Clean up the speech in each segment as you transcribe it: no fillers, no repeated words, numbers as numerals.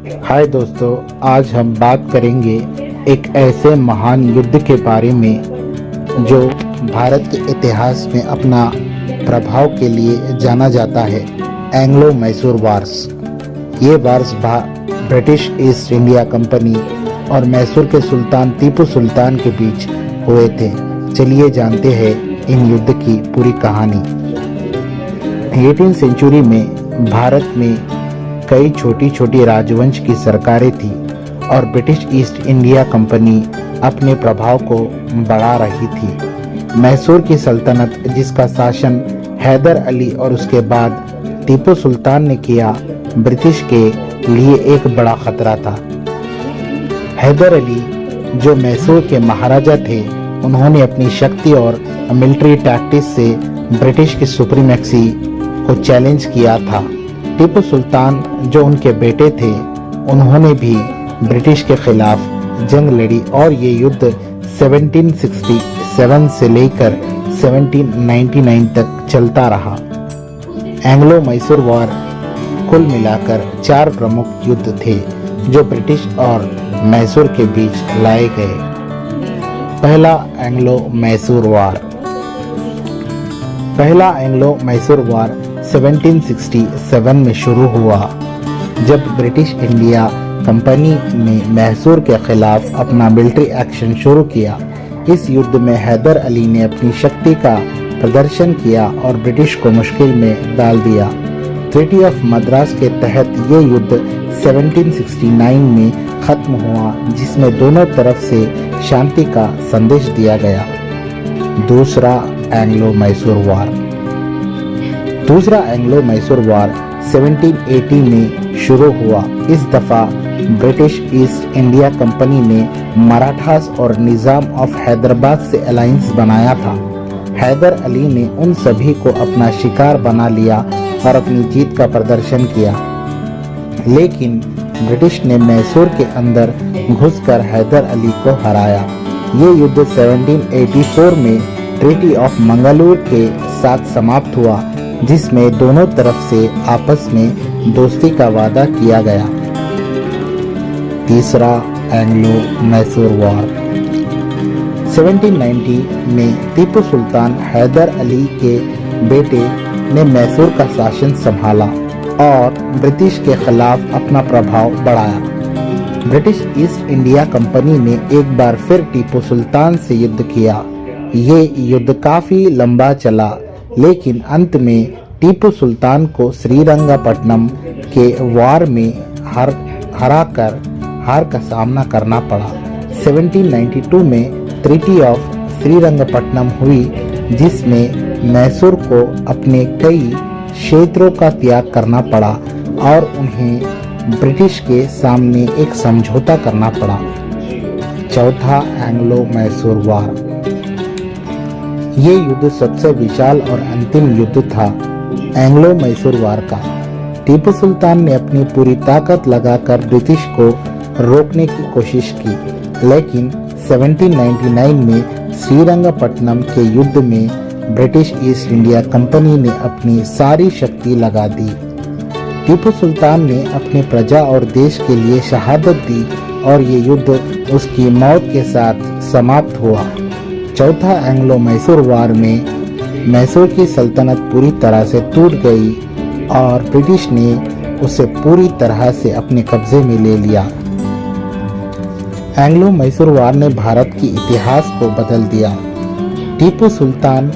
हाय दोस्तों, आज हम बात करेंगे एक ऐसे महान युद्ध के बारे में जो भारत के इतिहास में अपना प्रभाव के लिए जाना जाता है, एंग्लो मैसूर वार्स। ये wars British east India company और मैसूर के सुल्तान टीपू सुल्तान के बीच हुए थे। चलिए जानते हैं इन युद्ध की पूरी कहानी। 18वीं सेंचुरी में भारत में कई छोटी छोटी राजवंश की सरकारें थी और ब्रिटिश ईस्ट इंडिया कंपनी अपने प्रभाव को बढ़ा रही थी। मैसूर की सल्तनत, जिसका शासन हैदर अली और उसके बाद टीपू सुल्तान ने किया, ब्रिटिश के लिए एक बड़ा खतरा था। हैदर अली, जो मैसूर के महाराजा थे, उन्होंने अपनी शक्ति और मिलिट्री टैक्टिक्स से ब्रिटिश की सुप्रीमेक्सी को चैलेंज किया था। टीपू सुल्तान, जो उनके बेटे थे, उन्होंने भी ब्रिटिश के खिलाफ जंग लड़ी और ये युद्ध 1767 से लेकर 1799 तक चलता रहा। एंग्लो मैसूर वॉर कुल मिलाकर 4 प्रमुख युद्ध थे जो ब्रिटिश और मैसूर के बीच लाए गए। पहला एंग्लो मैसूर वॉर। पहला एंग्लो मैसूर वॉर 1767 में शुरू हुआ, जब ब्रिटिश इंडिया कंपनी ने मैसूर के खिलाफ अपना मिलिट्री एक्शन शुरू किया। इस युद्ध में हैदर अली ने अपनी शक्ति का प्रदर्शन किया और ब्रिटिश को मुश्किल में डाल दिया। ट्रीटी ऑफ मद्रास के तहत ये युद्ध 1769 में खत्म हुआ, जिसमें दोनों तरफ से शांति का संदेश दिया गया। दूसरा एंग्लो मैसूर वॉर। दूसरा एंग्लो मैसूर वॉर 1780 में शुरू हुआ। इस दफा ब्रिटिश ईस्ट इंडिया कंपनी ने मराठास और निजाम ऑफ हैदराबाद से अलायंस बनाया था। हैदर अली ने उन सभी को अपना शिकार बना लिया और अपनी जीत का प्रदर्शन किया, लेकिन ब्रिटिश ने मैसूर के अंदर घुसकर हैदर अली को हराया। ये युद्ध 1784 में ट्रीटी ऑफ मंगलूर के साथ समाप्त हुआ, जिसमें दोनों तरफ से आपस में दोस्ती का वादा किया गया। तीसरा एंग्लो मैसूर वॉर। 1790 में टीपू सुल्तान हैदर अली के बेटे ने मैसूर का शासन संभाला और ब्रिटिश के खिलाफ अपना प्रभाव बढ़ाया। ब्रिटिश ईस्ट इंडिया कंपनी ने एक बार फिर टीपू सुल्तान से युद्ध किया। ये युद्ध काफी लंबा चला, लेकिन अंत में टीपू सुल्तान को श्रीरंगपट्टनम के वार में हार का सामना करना पड़ा। 1792 में ट्रीटी ऑफ श्रीरंगपट्टनम हुई, जिसमें मैसूर को अपने कई क्षेत्रों का त्याग करना पड़ा और उन्हें ब्रिटिश के सामने एक समझौता करना पड़ा। चौथा एंग्लो मैसूर वॉर। ये युद्ध सबसे विशाल और अंतिम युद्ध था एंग्लो मैसूर वॉर का। टीपू सुल्तान ने अपनी पूरी ताकत लगाकर ब्रिटिश को रोकने की कोशिश की, लेकिन 1799 में श्रीरंगपट्टनम के युद्ध में ब्रिटिश ईस्ट इंडिया कंपनी ने अपनी सारी शक्ति लगा दी। टीपू सुल्तान ने अपनी प्रजा और देश के लिए शहादत दी और ये युद्ध उसकी मौत के साथ समाप्त हुआ। चौथा एंग्लो मैसूर वॉर में मैसूर की सल्तनत पूरी तरह से टूट गई और ब्रिटिश ने उसे पूरी तरह से अपने कब्जे में ले लिया। एंग्लो मैसूर वॉर ने भारत की इतिहास को बदल दिया। टीपू सुल्तान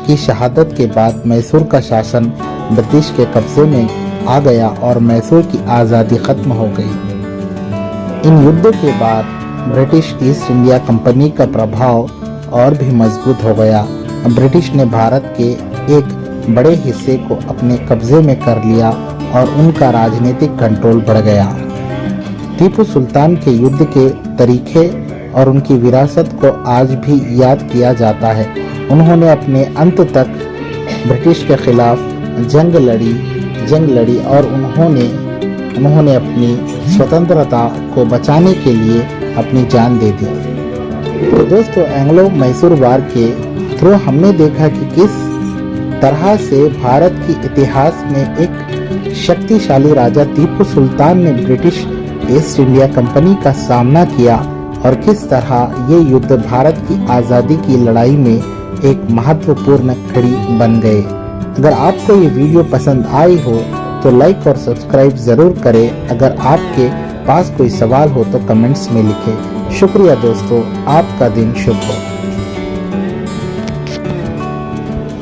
की शहादत के बाद मैसूर का शासन ब्रिटिश के कब्जे में आ गया और मैसूर की आज़ादी खत्म हो गई। इन युद्ध के बाद ब्रिटिश ईस्ट इंडिया कंपनी का प्रभाव और भी मजबूत हो गया। ब्रिटिश ने भारत के एक बड़े हिस्से को अपने कब्जे में कर लिया और उनका राजनीतिक कंट्रोल बढ़ गया। टीपू सुल्तान के युद्ध के तरीके और उनकी विरासत को आज भी याद किया जाता है। उन्होंने अपने अंत तक ब्रिटिश के खिलाफ जंग लड़ी और उन्होंने अपनी स्वतंत्रता को बचाने के लिए अपनी जान दे दी। तो दोस्तों, एंग्लो मैसूर वॉर के थ्रू हमने देखा कि किस तरह से भारत की इतिहास में एक शक्तिशाली राजा टीपू सुल्तान ने ब्रिटिश ईस्ट इंडिया कंपनी का सामना किया और किस तरह ये युद्ध भारत की आज़ादी की लड़ाई में एक महत्वपूर्ण कड़ी बन गए। अगर आपको ये वीडियो पसंद आई हो तो लाइक और सब्सक्राइब ज़रूर करें। अगर आपके पास कोई सवाल हो तो कमेंट्स में लिखें। शुक्रिया दोस्तों, आपका दिन शुभ हो।